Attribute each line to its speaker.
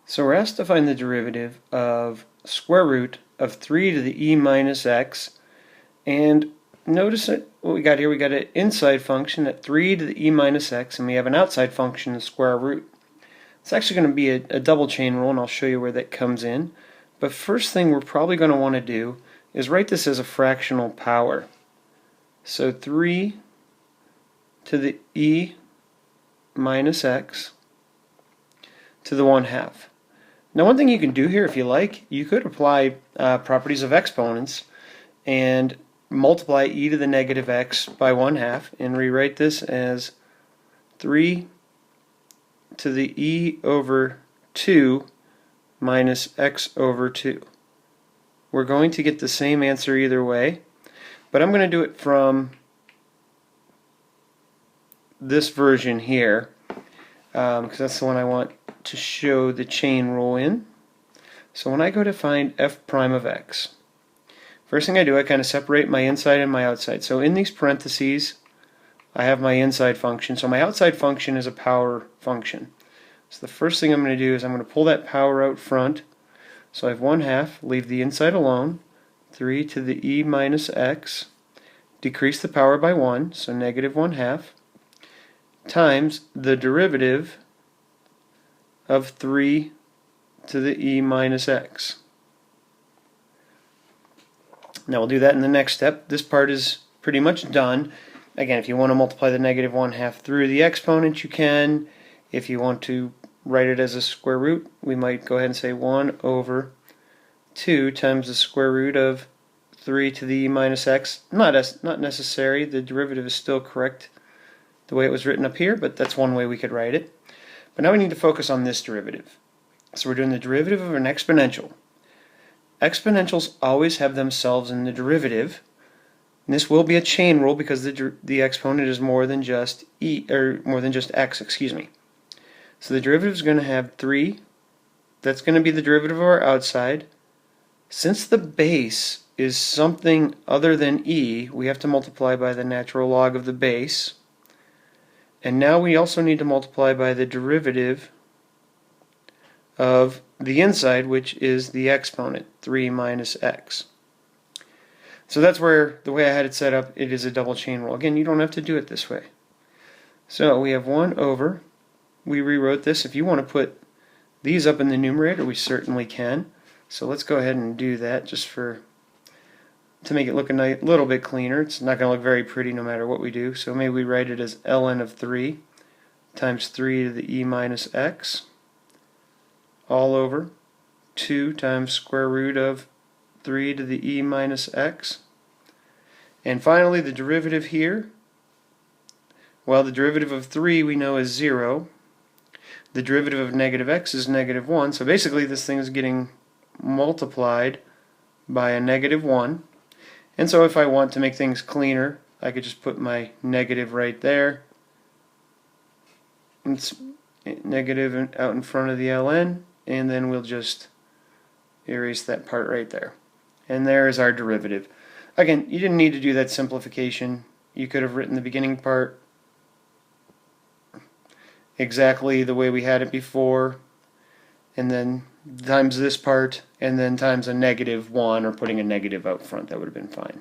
Speaker 1: So we're asked to find the derivative of square root of 3 to the e minus x, and notice what we got here. We got an inside function at 3 to the e minus x, and we have an outside function, the square root. It's actually going to be a double chain rule, and I'll show you where that comes in. But first thing we're probably going to want to do is write this as a fractional power. So 3 to the e minus x to the 1/2. Now, one thing you can do here, if you like, you could apply properties of exponents and multiply e to the negative x by 1/2 and rewrite this as 3 to the e over 2 minus x over 2. We're going to get the same answer either way, but I'm going to do it from this version here because that's the one I want to show the chain rule in. So when I go to find f prime of x, first thing I do, I kind of separate my inside and my outside. So in these parentheses, I have my inside function. So my outside function is a power function. So the first thing I'm going to do is I'm going to pull that power out front. So I have 1/2, leave the inside alone, 3 to the e minus x, decrease the power by 1, so negative 1/2, times the derivative of 3 to the e minus x. Now we'll do that in the next step. This part is pretty much done. Again, if you want to multiply the negative 1/2 through the exponent, you can. If you want to write it as a square root, we might go ahead and say 1 over 2 times the square root of 3 to the e minus x. Not necessary. The derivative is still correct the way it was written up here, but that's one way we could write it. But now we need to focus on this derivative. So we're doing the derivative of an exponential. Exponentials always have themselves in the derivative. And this will be a chain rule because the exponent is more than just x, excuse me. So the derivative is going to have 3. That's going to be the derivative of our outside. Since the base is something other than e, we have to multiply by the natural log of the base. And now we also need to multiply by the derivative of the inside, which is the exponent, 3 minus x. So that's where, the way I had it set up, it is a double chain rule. Again, you don't have to do it this way. So we have 1 over, we rewrote this. If you want to put these up in the numerator, we certainly can. So let's go ahead and do that just to make it look a little bit cleaner. It's not going to look very pretty no matter what we do. So maybe we write it as ln of 3 times 3 to the e minus x all over 2 times square root of 3 to the e minus x. And finally, the derivative here, well, the derivative of 3 we know is 0. The derivative of negative x is negative 1. So basically this thing is getting multiplied by a negative 1. And so if I want to make things cleaner, I could just put my negative right there. It's negative out in front of the ln, and then we'll just erase that part right there. And there is our derivative. Again, you didn't need to do that simplification. You could have written the beginning part exactly the way we had it before, and then times this part, and then times a negative 1, or putting a negative out front. That would have been fine.